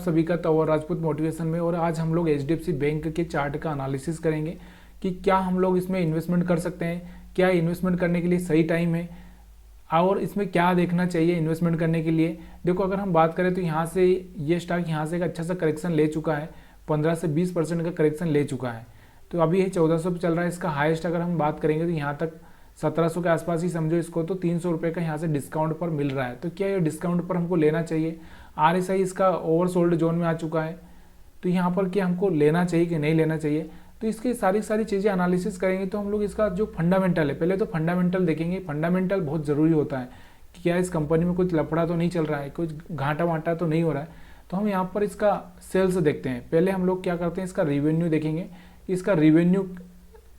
सभी का तंवर राजपूत मोटिवेशन में। और आज हम लोग एचडीएफसी बैंक के चार्ट का एनालिसिस करेंगे कि क्या हम लोग इसमें इन्वेस्टमेंट कर सकते हैं, क्या इन्वेस्टमेंट करने के लिए सही टाइम है और इसमें क्या देखना चाहिए इन्वेस्टमेंट करने के लिए। देखो अगर हम बात करें तो यहाँ से ये स्टॉक यहाँ से एक अच्छा सा करेक्शन ले चुका है, 15 से 20% का करेक्शन ले चुका है। तो अभी ये 1400 पे चल रहा है। इसका हाईएस्ट अगर हम बात करेंगे तो यहाँ तक 1700 के आसपास ही समझो इसको, तो 300 रुपये का यहाँ से डिस्काउंट पर मिल रहा है। तो क्या ये डिस्काउंट पर हमको लेना चाहिए? आरएसआई इसका ओवरसोल्ड जोन में आ चुका है, तो यहाँ पर क्या हमको लेना चाहिए कि नहीं लेना चाहिए? तो इसकी सारी चीज़ें एनालिसिस करेंगे। तो हम लोग इसका जो फंडामेंटल है, पहले तो फंडामेंटल देखेंगे। फंडामेंटल बहुत ज़रूरी होता है कि क्या इस कंपनी में कुछ लफड़ा तो नहीं चल रहा है, कुछ घाटा वाटा तो नहीं हो रहा है। तो हम यहाँ पर इसका सेल्स देखते हैं। पहले हम लोग क्या करते हैं, इसका रिवेन्यू देखेंगे, इसका रिवेन्यू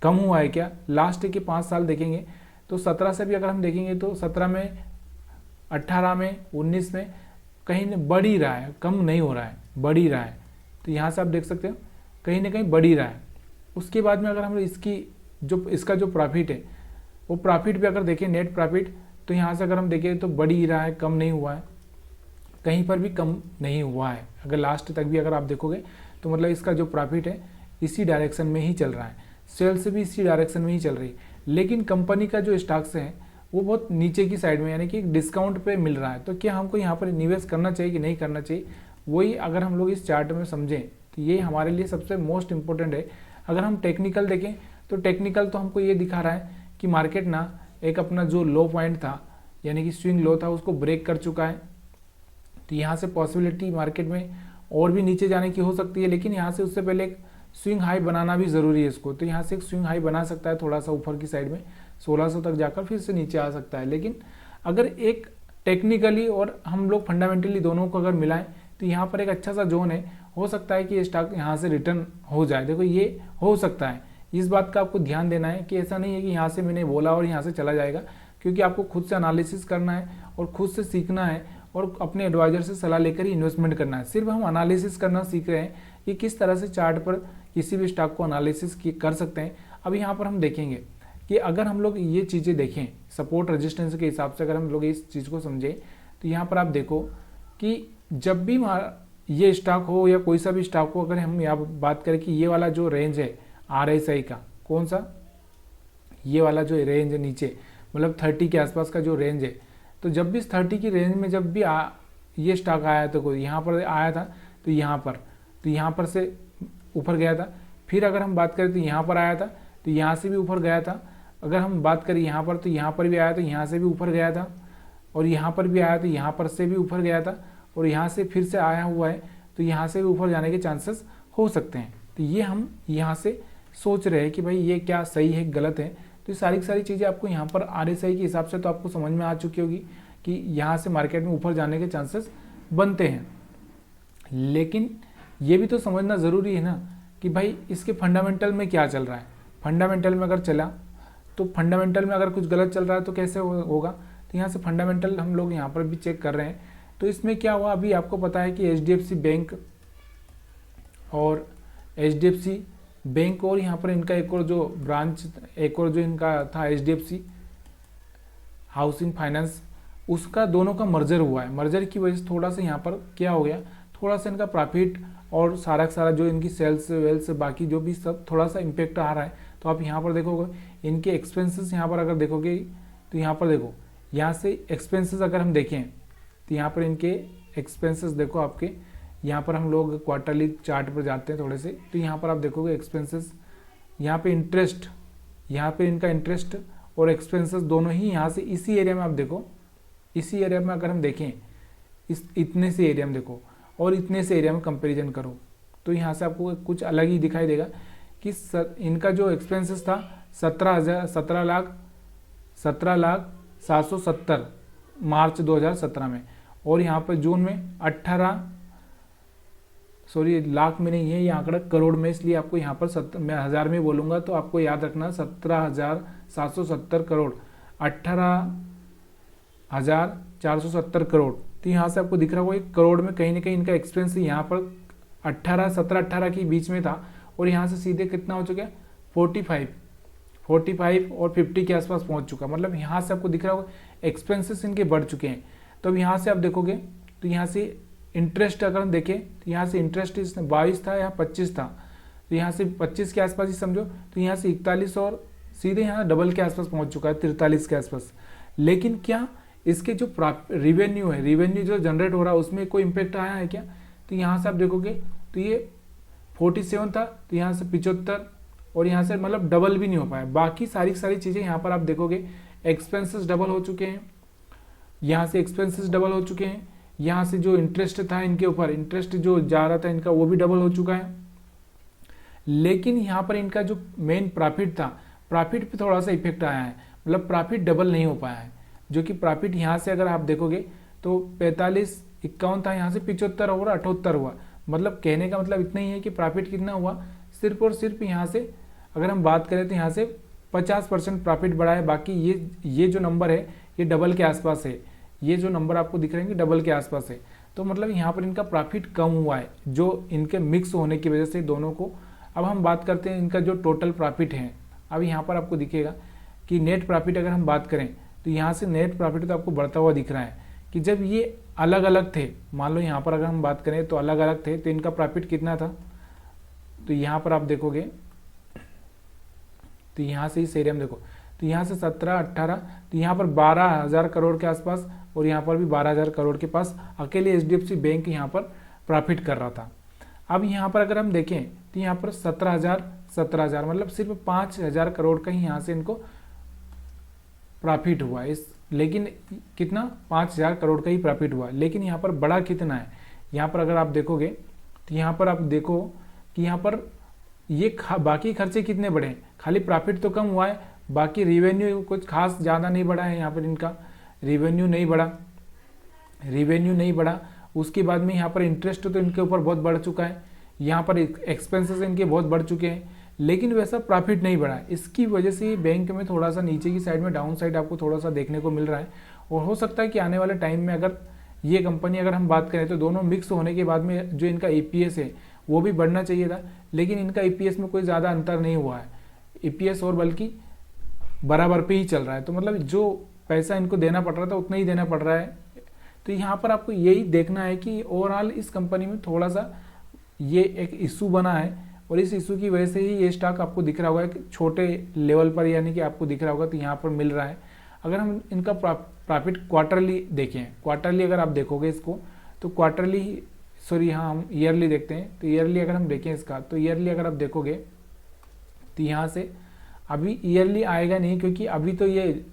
कम हुआ है क्या। लास्ट के 5 साल देखेंगे तो 17 से भी अगर हम देखेंगे तो 17 में, 18 में, 19 में कहीं बढ़ ही रहा है, कम नहीं हो रहा है, बढ़ ही रहा है। तो यहाँ से आप देख सकते हो कहीं ना कहीं बढ़ ही रहा है। उसके बाद में अगर हम इसका जो प्रॉफिट है, वो प्रॉफिट भी अगर देखें, नेट प्रॉफिट, तो यहाँ से अगर हम देखें तो बढ़ ही रहा है, कम नहीं हुआ है, कहीं पर भी कम नहीं हुआ है। अगर लास्ट तक भी अगर आप देखोगे तो मतलब इसका जो प्रॉफिट है इसी डायरेक्शन में ही चल रहा है, सेल्स भी इसी डायरेक्शन में ही चल रही है। लेकिन कंपनी का जो स्टॉक्स है वो बहुत नीचे की साइड में, यानी कि डिस्काउंट पे मिल रहा है। तो क्या हमको यहाँ पर निवेश करना चाहिए कि नहीं करना चाहिए, वही अगर हम लोग इस चार्ट में समझें तो ये हमारे लिए सबसे मोस्ट इंपॉर्टेंट है। अगर हम टेक्निकल देखें तो टेक्निकल तो हमको ये दिखा रहा है कि मार्केट ना एक अपना जो लो पॉइंट था, यानी कि स्विंग लो था, उसको ब्रेक कर चुका है। तो यहाँ से पॉसिबिलिटी मार्केट में और भी नीचे जाने की हो सकती है, लेकिन यहाँ से उससे पहले एक स्विंग हाई बनाना भी ज़रूरी है इसको। तो यहाँ से एक स्विंग हाई बना सकता है थोड़ा सा ऊपर की साइड में, 1600 तक जाकर फिर से नीचे आ सकता है। लेकिन अगर एक टेक्निकली और हम लोग फंडामेंटली दोनों को अगर मिलाएं तो यहाँ पर एक अच्छा सा जोन है, हो सकता है कि ये स्टॉक यहाँ से रिटर्न हो जाए। देखो ये हो सकता है, इस बात का आपको ध्यान देना है कि ऐसा नहीं है कि यहाँ से मैंने बोला और यहाँ से चला जाएगा, क्योंकि आपको खुद से एनालिसिस करना है और खुद से सीखना है और अपने एडवाइजर से सलाह लेकर ही इन्वेस्टमेंट करना है। सिर्फ हम एनालिसिस करना सीख रहे हैं कि किस तरह से चार्ट पर किसी भी स्टॉक को एनालिसिस कर सकते हैं। अब यहाँ पर हम देखेंगे कि अगर हम लोग ये चीज़ें देखें सपोर्ट रेजिस्टेंस के हिसाब से, अगर हम लोग इस चीज़ को समझें तो यहाँ पर आप देखो कि जब भी ये स्टॉक हो या कोई सा भी स्टॉक हो, अगर हम यहाँ बात करें कि ये वाला जो रेंज है आरएसआई का, कौन सा, ये वाला जो रेंज है नीचे, मतलब 30 के आसपास का जो रेंज है, तो जब भी इस 30 की रेंज में जब भी ये स्टॉक आया तो कोई यहाँ पर आया था, तो यहाँ पर से ऊपर गया था। फिर अगर हम बात करें तो यहाँ पर आया था, तो यहाँ से भी ऊपर गया था। अगर हम बात करें यहाँ पर तो यहाँ पर भी आया, तो यहाँ से भी ऊपर गया था, और यहाँ पर भी आया तो यहाँ पर से भी ऊपर गया था, और यहाँ से फिर से आया हुआ है, तो यहाँ से भी ऊपर जाने के चांसेस हो सकते हैं। तो ये हम यहाँ से सोच रहे हैं कि भाई ये क्या सही है गलत है। तो ये सारी की सारी चीज़ें आपको यहाँ पर आरएसआई के हिसाब से तो आपको समझ में आ चुकी होगी कि यहाँ से मार्केट में ऊपर जाने के चांसेस बनते हैं। लेकिन ये भी तो समझना ज़रूरी है ना कि भाई इसके फंडामेंटल में क्या चल रहा है। फंडामेंटल में अगर चला तो फंडामेंटल में अगर कुछ गलत चल रहा है तो कैसे होगा। तो यहाँ से फंडामेंटल हम लोग यहाँ पर भी चेक कर रहे हैं। तो इसमें क्या हुआ, अभी आपको पता है कि एचडीएफसी बैंक और यहाँ पर इनका एक और जो ब्रांच, एक और जो इनका था एचडीएफसी हाउसिंग फाइनेंस, उसका दोनों का मर्जर हुआ है। मर्जर की वजह से थोड़ा सा यहाँ पर क्या हो गया, थोड़ा सा इनका प्रॉफिट और सारा जो इनकी सेल्स वेल्स बाकी जो भी सब थोड़ा सा इम्पेक्ट आ रहा है। तो आप यहाँ पर देखोगे इनके एक्सपेंसेस, यहाँ पर अगर देखोगे तो यहाँ पर देखो, यहाँ से एक्सपेंसेस अगर हम देखें तो यहाँ पर इनके एक्सपेंसेस देखो आपके, यहाँ पर हम लोग क्वार्टरली चार्ट पर जाते हैं थोड़े से, तो यहाँ पर आप देखोगे एक्सपेंसेस, यहाँ पे इंटरेस्ट, यहाँ पे इनका इंटरेस्ट और एक्सपेंसेस दोनों ही यहाँ से इसी एरिया में आप देखो, इसी एरिया में अगर हम देखें इतने से एरिया में देखो और इतने से एरिया में कंपैरिजन करो, तो यहाँ से आपको कुछ अलग ही दिखाई देगा कि इनका जो एक्सपेंसेस था 17,770 मार्च 2017 में, और यहाँ पर जून में 18 लाख में नहीं है ये आंकड़ा, करोड़ में, इसलिए आपको यहाँ पर मैं हज़ार में बोलूँगा तो आपको याद रखना 17,770 करोड़, 18,470 करोड़। तो यहाँ से आपको दिख रहा होगा एक करोड़ में कहीं ना कहीं इनका एक्सपेंस यहाँ पर 17-18 के बीच में था, और यहाँ से सीधे कितना हो चुका है 45 और 50 के आसपास पहुँच चुका। मतलब यहाँ से आपको दिख रहा होगा एक्सपेंसेस इनके बढ़ चुके हैं। तो अब यहाँ से आप देखोगे तो यहाँ से इंटरेस्ट अगर हम देखें तो यहाँ से इंटरेस्ट 22 था, यहाँ 25 था, तो यहाँ से 25 के आसपास ही समझो, तो यहाँ से 41 और सीधे यहाँ डबल के आसपास पहुँच चुका है, 43 के आसपास। लेकिन क्या इसके जो रिवेन्यू है, रिवेन्यू जो जनरेट हो रहा है उसमें कोई इम्पेक्ट आया है क्या? तो यहाँ से आप देखोगे तो ये 47 था, तो यहाँ से 75, और यहाँ से मतलब डबल भी नहीं हो पाया। बाकी सारी चीज़ें यहाँ पर आप देखोगे एक्सपेंसेस डबल हो चुके हैं, यहाँ से एक्सपेंसेस डबल हो चुके हैं, यहाँ से जो इंटरेस्ट था इनके ऊपर, इंटरेस्ट जो जा रहा था इनका वो भी डबल हो चुका है। लेकिन यहाँ पर इनका जो मेन प्रॉफिट था, प्रॉफिट पे थोड़ा सा इफेक्ट आया है, मतलब प्रॉफिट डबल नहीं हो पाया है। जो कि प्रॉफिट यहाँ से अगर आप देखोगे तो 45 51 था, यहाँ से 75 और 78 हुआ। मतलब कहने का मतलब इतना ही है कि प्रॉफिट कितना हुआ, सिर्फ और सिर्फ यहाँ से अगर हम बात करें तो यहाँ से 50% प्रॉफिट बढ़ा है। बाकी ये जो नंबर है ये डबल के आसपास है, ये जो नंबर आपको दिख रहे हैं डबल के आसपास है। तो मतलब यहाँ पर इनका प्रॉफिट कम हुआ है, जो इनके मिक्स होने की वजह से दोनों को। अब हम बात करते हैं इनका जो टोटल प्रॉफिट है। अब यहाँ पर आपको दिखेगा कि नेट प्रॉफिट अगर हम बात करें तो यहाँ से नेट प्रॉफिट तो आपको बढ़ता हुआ दिख रहा है कि जब ये अलग अलग थे, मान लो यहाँ पर अगर हम बात करें तो अलग अलग थे, तो इनका प्रॉफिट कितना था, तो यहाँ पर आप देखोगे तो यहाँ से इस एरिया में देखो तो यहाँ से 17 18, तो यहाँ पर 12,000 करोड़ के आसपास, और यहाँ पर भी 12,000 करोड़ के पास अकेले HDFC बैंक यहाँ पर प्रॉफिट कर रहा था। अब यहाँ पर अगर हम देखें तो यहाँ पर 17,000 मतलब सिर्फ 5,000 करोड़ का ही यहाँ से इनको प्रॉफिट हुआ इस, लेकिन कितना 5,000 करोड़ का ही प्रॉफिट हुआ। लेकिन यहाँ पर बड़ा कितना है, यहाँ पर अगर आप देखोगे तो यहाँ पर आप देखो कि यहाँ पर ये बाकी खर्चे कितने बढ़े हैं, खाली प्रॉफिट तो कम हुआ है, बाकी रिवेन्यू कुछ खास ज़्यादा नहीं बढ़ा है। यहाँ पर इनका रिवेन्यू नहीं बढ़ा। उसके बाद में यहाँ पर इंटरेस्ट तो इनके ऊपर बहुत बढ़ चुका है, यहाँ पर एक्सपेंसेस इनके बहुत बढ़ चुके हैं, लेकिन वैसा प्रॉफिट नहीं बढ़ा है। इसकी वजह से बैंक में थोड़ा सा नीचे की साइड में डाउन साइड आपको थोड़ा सा देखने को मिल रहा है। और हो सकता है कि आने वाले टाइम में अगर ये कंपनी अगर हम बात करें तो दोनों मिक्स होने के बाद में जो इनका EPS है वो भी बढ़ना चाहिए था, लेकिन इनका EPS में कोई ज़्यादा अंतर नहीं हुआ है, EPS और बल्कि बराबर पे ही चल रहा है। तो मतलब जो पैसा इनको देना पड़ रहा था उतना ही देना पड़ रहा है। तो यहाँ पर आपको यही देखना है कि ओवरऑल इस कंपनी में थोड़ा सा ये एक इशू बना है, और इस इशू की वजह से ही ये स्टॉक आपको दिख रहा होगा कि छोटे लेवल पर, यानी कि आपको दिख रहा होगा तो यहाँ पर मिल रहा है। अगर हम इनका प्रॉफिट क्वार्टरली देखें, क्वार्टरली अगर आप देखोगे इसको तो क्वार्टरली हाँ हम ईयरली देखते हैं, तो ईयरली अगर हम देखें इसका तो ईयरली अगर आप देखोगे तो यहाँ से अभी ईयरली आएगा नहीं, क्योंकि अभी तो ये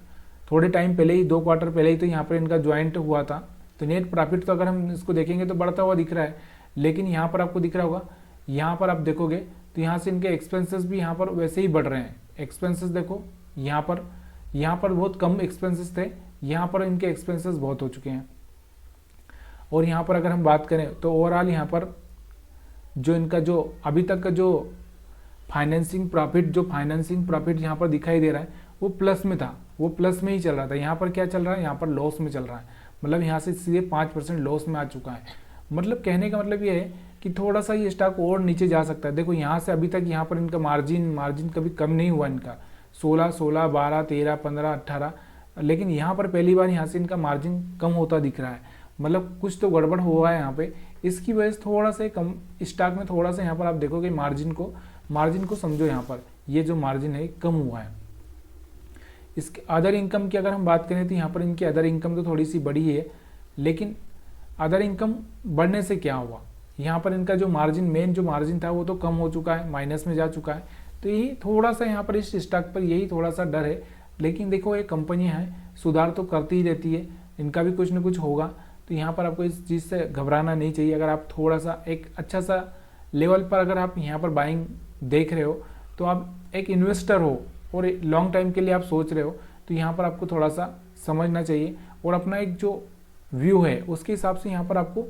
थोड़े टाइम पहले ही 2 क्वार्टर पहले ही तो यहाँ पर इनका ज्वाइंट हुआ था। तो नेट प्रॉफिट तो अगर हम इसको देखेंगे तो बढ़ता हुआ दिख रहा है, लेकिन यहाँ पर आपको दिख रहा होगा, यहाँ पर आप देखोगे तो यहाँ से इनके एक्सपेंसेस भी यहाँ पर वैसे ही बढ़ रहे हैं। एक्सपेंसेस देखो यहाँ पर बहुत कम एक्सपेंसेस थे, यहाँ पर इनके एक्सपेंसेस बहुत हो चुके हैं। और यहाँ पर अगर हम बात करें तो ओवरऑल यहाँ पर जो इनका जो अभी तक का जो फाइनेंसिंग प्रॉफिट यहाँ पर दिखाई दे रहा है वो प्लस में था, वो प्लस में ही चल रहा था। यहाँ पर क्या चल रहा है, यहाँ पर लॉस में चल रहा है, मतलब यहाँ से सीधे 5% लॉस में आ चुका है। मतलब कहने का मतलब ये है कि थोड़ा सा ये स्टॉक और नीचे जा सकता है। देखो यहाँ से अभी तक यहाँ पर इनका मार्जिन कभी कम नहीं हुआ, इनका 16 12 13 15 18, लेकिन यहाँ पर पहली बार यहाँ से इनका मार्जिन कम होता दिख रहा है। मतलब कुछ तो गड़बड़ हुआ है यहाँ पे, इसकी वजह से थोड़ा सा कम स्टॉक में थोड़ा सा यहाँ पर आप देखोगे मार्जिन को समझो, यहाँ पर ये जो मार्जिन है कम हुआ है। इसके अदर इनकम की अगर हम बात करें तो यहाँ पर इनकी अदर इनकम तो थोड़ी सी बढ़ी है, लेकिन अदर इनकम बढ़ने से क्या हुआ, यहाँ पर इनका जो मेन जो मार्जिन था वो तो कम हो चुका है, माइनस में जा चुका है। तो यही थोड़ा सा यहाँ पर इस स्टॉक पर यही थोड़ा सा डर है। लेकिन देखो ये कंपनी है, सुधार तो करती ही रहती है, इनका भी कुछ न कुछ होगा। तो यहाँ पर आपको इस चीज़ से घबराना नहीं चाहिए। अगर आप थोड़ा सा एक अच्छा सा लेवल पर अगर आप यहाँ पर बाइंग देख रहे हो, तो आप एक इन्वेस्टर हो और लॉन्ग टाइम के लिए आप सोच रहे हो, तो यहाँ पर आपको थोड़ा सा समझना चाहिए और अपना एक जो व्यू है उसके हिसाब से यहाँ पर आपको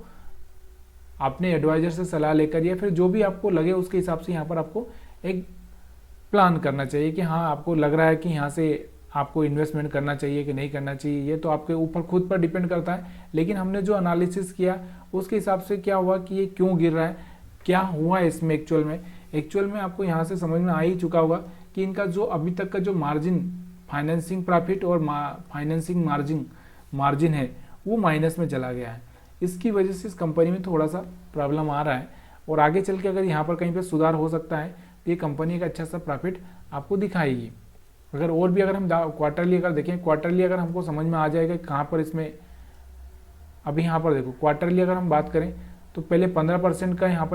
अपने एडवाइजर से सलाह लेकर या फिर जो भी आपको लगे उसके हिसाब से यहाँ पर आपको एक प्लान करना चाहिए कि हाँ आपको लग रहा है कि यहाँ से आपको इन्वेस्टमेंट करना चाहिए कि नहीं करना चाहिए। ये तो आपके ऊपर खुद पर डिपेंड करता है, लेकिन हमने जो एनालिसिस किया उसके हिसाब से क्या हुआ कि ये क्यों गिर रहा है, क्या हुआ है इसमें एक्चुअल में आपको यहाँ से समझ में आ ही चुका होगा कि इनका जो अभी तक का जो मार्जिन फाइनेंसिंग प्रॉफिट और फाइनेंसिंग मार्जिन है वो माइनस में चला गया है। इसकी वजह से इस कंपनी में थोड़ा सा प्रॉब्लम आ रहा है, और आगे चल के अगर यहाँ पर कहीं पर सुधार हो सकता है तो ये कंपनी का अच्छा सा प्रॉफिट आपको दिखाएगी। अगर और भी अगर हम क्वार्टरली अगर देखें, क्वार्टरली अगर हमको समझ में आ जाएगा कहाँ पर इसमें, अभी यहाँ पर देखो क्वार्टरली अगर हम बात करें तो पहले 15% का यहाँ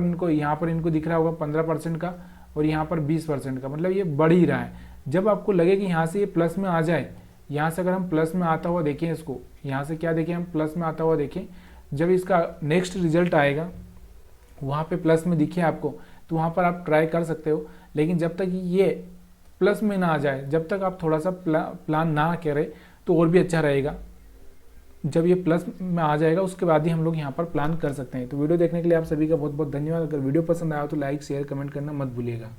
पर इनको दिख रहा होगा 15% का, और यहाँ पर 20% का, मतलब ये बढ़ ही रहा है। जब आपको लगे कि यहाँ से ये प्लस में आ जाए, यहाँ से अगर हम प्लस में आता हुआ देखें इसको, यहाँ से क्या देखें हम प्लस में आता हुआ देखें, जब इसका नेक्स्ट रिजल्ट आएगा वहाँ पे प्लस में दिखे आपको तो वहाँ पर आप ट्राई कर सकते हो। लेकिन जब तक ये प्लस में ना आ जाए, जब तक आप थोड़ा सा प्लान ना करें तो और भी अच्छा रहेगा। जब ये प्लस में आ जाएगा उसके बाद ही हम लोग यहाँ पर प्लान कर सकते हैं। तो वीडियो देखने के लिए आप सभी का बहुत बहुत धन्यवाद। अगर वीडियो पसंद आया तो लाइक शेयर कमेंट करना मत भूलिएगा।